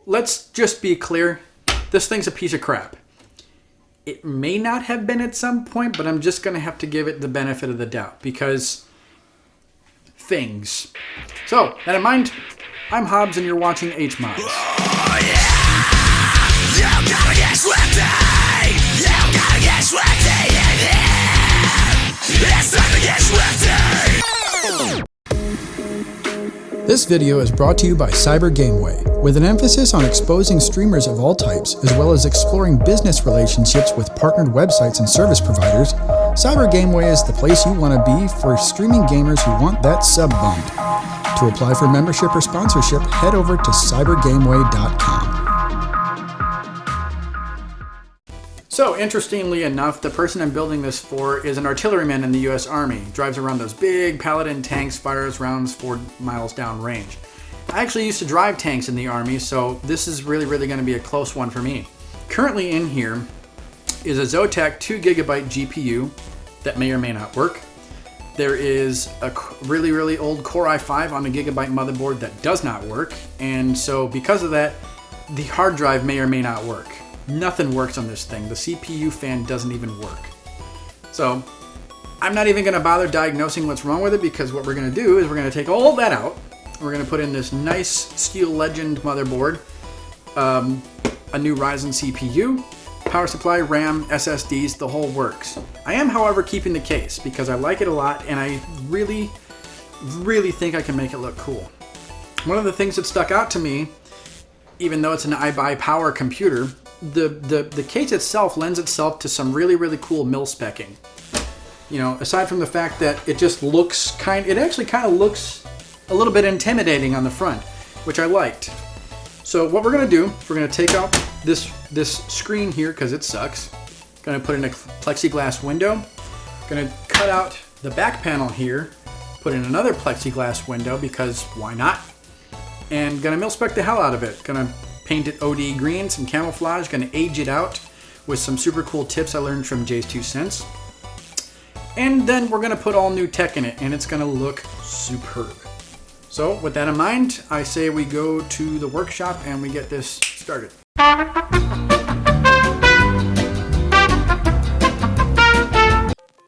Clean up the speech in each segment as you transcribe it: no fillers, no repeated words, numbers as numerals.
let's just be clear. This thing's a piece of crap. It may not have been at some point, but I'm just going to have to give it the benefit of the doubt because things. So, that in mind, I'm Hobbs and you're watching HMODS. Oh, yeah. You gotta get sweaty. You gotta get sweaty in here. It's time to get sweaty. This video is brought to you by CyberGameway, with an emphasis on exposing streamers of all types, as well as exploring business relationships with partnered websites and service providers. CyberGameway is the place you want to be for streaming gamers who want that sub bump. To apply for membership or sponsorship, head over to cybergameway.com. So, interestingly enough, the person I'm building this for is an artilleryman in the U.S. Army. Drives around those big Paladin tanks, fires rounds 4 miles down range. I actually used to drive tanks in the Army, so this is really going to be a close one for me. Currently in here is a Zotac 2GB GPU that may or may not work. There is a really old Core i5 on a gigabyte motherboard that does not work, and so because of that, the hard drive may or may not work. Nothing works on this thing. The CPU fan doesn't even work. So I'm not even going to bother diagnosing what's wrong with it, because what we're going to do is we're going to take all that out. We're going to put in this nice Steel Legend motherboard, a new Ryzen CPU, power supply, RAM, SSDs, the whole works. I am, however, keeping the case because I like it a lot and I really think I can make it look cool. One of the things that stuck out to me, even though it's an iBuyPower computer, the case itself lends itself to some really cool mil-specking. You know, aside from the fact that it just looks it actually kind of looks a little bit intimidating on the front, which I liked. So what we're gonna do, we're gonna take out this screen here because it sucks. Gonna put in a plexiglass window. Gonna cut out the back panel here, put in another plexiglass window because why not? And gonna mil-spec the hell out of it. Gonna paint it OD green, some camouflage, gonna age it out with some super cool tips I learned from Jay's 2 cents. And then we're gonna put all new tech in it and it's gonna look superb. So with that in mind, I say we go to the workshop and we get this started.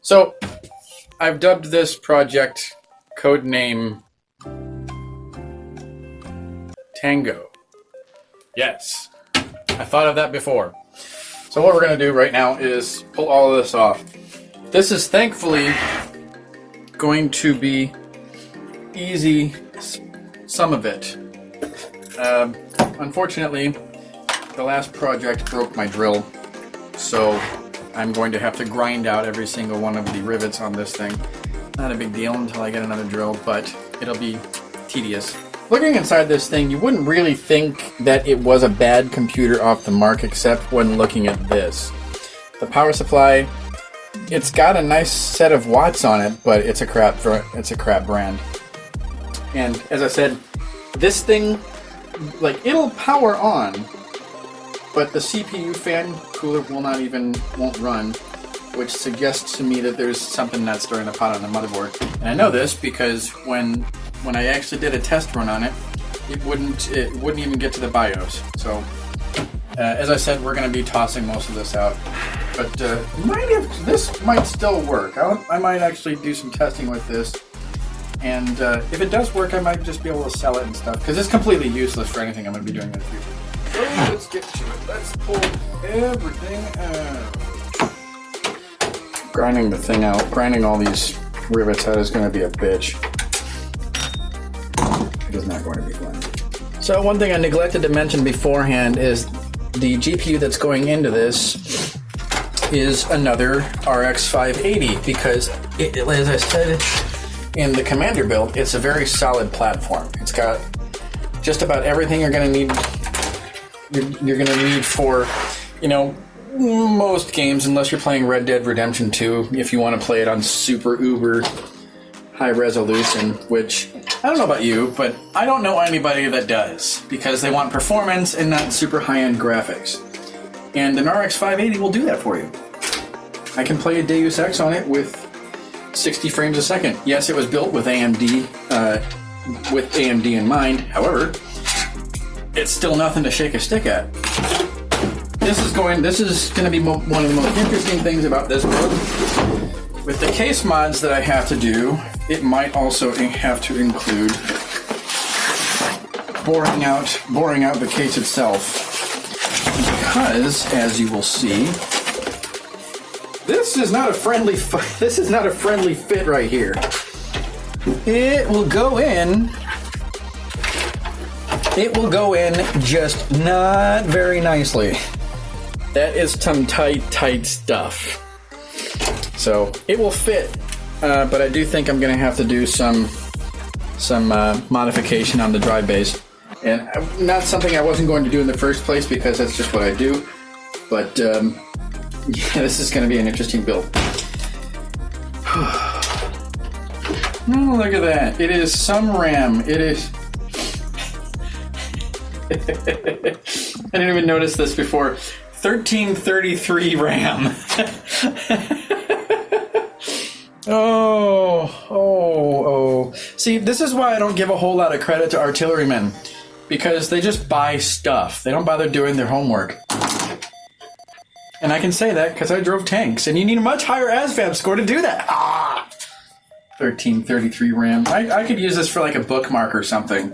So I've dubbed this project codename Tango. Yes, I thought of that before. So what we're going to do right now is pull all of this off. This is thankfully going to be easy, some of it. Unfortunately, the last project broke my drill, so I'm going to have to grind out every single one of the rivets on this thing. Not a big deal until I get another drill, but it'll be tedious. Looking inside this thing, you wouldn't really think that it was a bad computer off the mark, except when looking at this. The power supply, it's got a nice set of watts on it, but it's a crap brand. And as I said, this thing, like, it'll power on, but the CPU fan cooler won't run, which suggests to me that there's something not stirring the pot on the motherboard. And I know this because when I actually did a test run on it, it wouldn't even get to the BIOS. So, as I said, we're going to be tossing most of this out. But this might still work. I might actually do some testing with this. And if it does work, I might just be able to sell it and stuff, because it's completely useless for anything I'm going to be doing in the future. So let's get to it. Let's pull everything out. Grinding the thing out, grinding all these rivets out is going to be a bitch. It is not going to be fun. So one thing I neglected to mention beforehand is the GPU that's going into this is another RX 580, because as I said in the Commander build, it's a very solid platform. It's got just about everything you're going to need. You're going to need for, you know, most games, unless you're playing Red Dead Redemption 2, if you want to play it on super uber high resolution, which I don't know about you, but I don't know anybody that does, because they want performance and not super high-end graphics. And an RX 580 will do that for you. I can play a Deus Ex on it with 60 frames a second. Yes, it was built with AMD in mind. However, it's still nothing to shake a stick at. This is going to be one of the most interesting things about this build. With the case mods that I have to do, it might also have to include boring out the case itself. Because, as you will see, this is not a friendly fit right here. It will go in just not very nicely. That is some tight stuff. So it will fit, but I do think I'm going to have to do some modification on the drive base. And not something I wasn't going to do in the first place because that's just what I do. But yeah, this is going to be an interesting build. Oh, look at that. It is some RAM. It is... I didn't even notice this before. 1333 RAM. Oh. See, this is why I don't give a whole lot of credit to artillerymen. Because they just buy stuff. They don't bother doing their homework. And I can say that because I drove tanks. And you need a much higher ASVAB score to do that. 1333 RAM. I could use this for like a bookmark or something.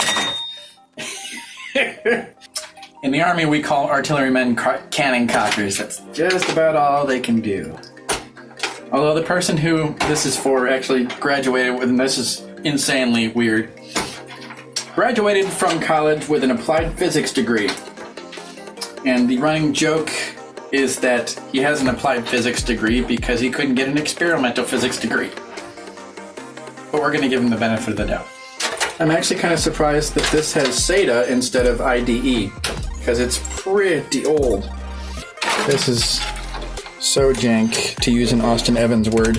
In the Army, we call artillerymen cannon cockers. That's just about all they can do. Although the person who this is for actually graduated with, and this is insanely weird, graduated from college with an applied physics degree. And the running joke is that he has an applied physics degree because he couldn't get an experimental physics degree. But we're going to give him the benefit of the doubt. I'm actually kind of surprised that this has SATA instead of IDE, because it's pretty old. This is so jank, to use an Austin Evans word.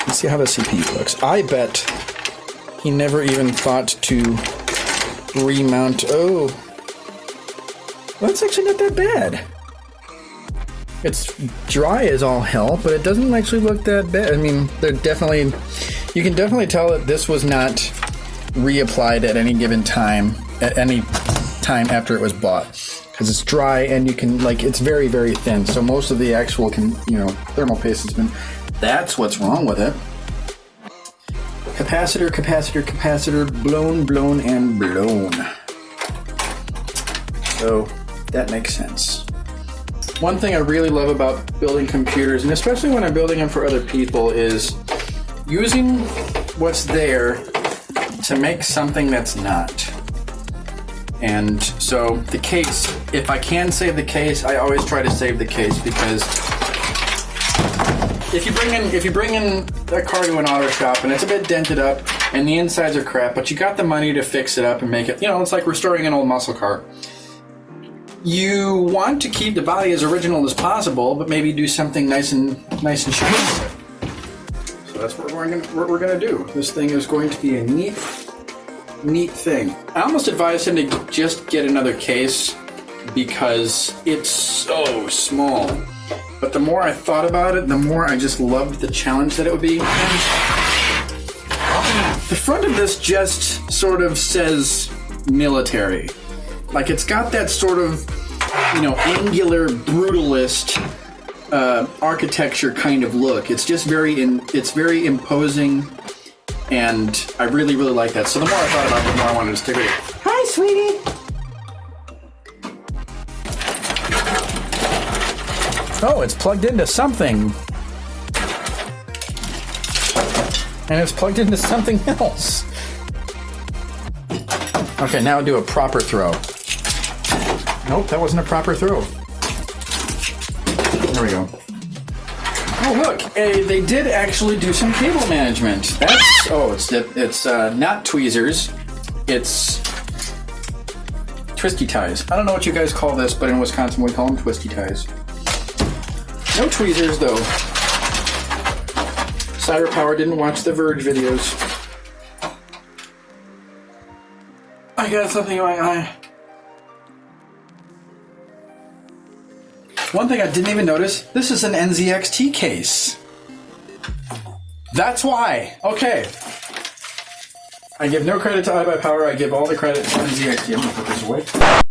Let's see how the CPU looks. I bet he never even thought to remount. Oh, well, that's actually not that bad. It's dry as all hell, but it doesn't actually look that bad. I mean, you can definitely tell that this was not reapplied at any given time, at any time after it was bought, because it's dry and you can, like, it's very, very thin. So most of the actual, thermal paste has been. That's what's wrong with it. Capacitor, blown, and blown. So that makes sense. One thing I really love about building computers, and especially when I'm building them for other people, is using what's there to make something that's not. And so the case, if I can save the case, I always try to save the case, because if you bring in a car to an auto shop and it's a bit dented up and the insides are crap, but you got the money to fix it up and make it, it's like restoring an old muscle car. You want to keep the body as original as possible, but maybe do something nice and shiny with it. So that's what we're gonna do. This thing is going to be a neat thing. I almost advised him to just get another case because it's so small. But the more I thought about it, the more I just loved the challenge that it would be. And the front of this just sort of says military. Like, it's got that sort of, angular, brutalist architecture kind of look. It's just very imposing, and I really, really like that. So the more I thought about it, the more I wanted to stick with it. Hi, sweetie! Oh, it's plugged into something. And it's plugged into something else. Okay, now do a proper throw. Nope, that wasn't a proper throw. There we go. Oh, look, they did actually do some cable management. It's not tweezers. It's twisty ties. I don't know what you guys call this, but in Wisconsin we call them twisty ties. No tweezers, though. Cyber Power didn't watch the Verge videos. I got something in my eye. One thing I didn't even notice, this is an NZXT case. That's why. Okay. I give no credit to iBuyPower. I give all the credit to ZXT. I'm going to put this away.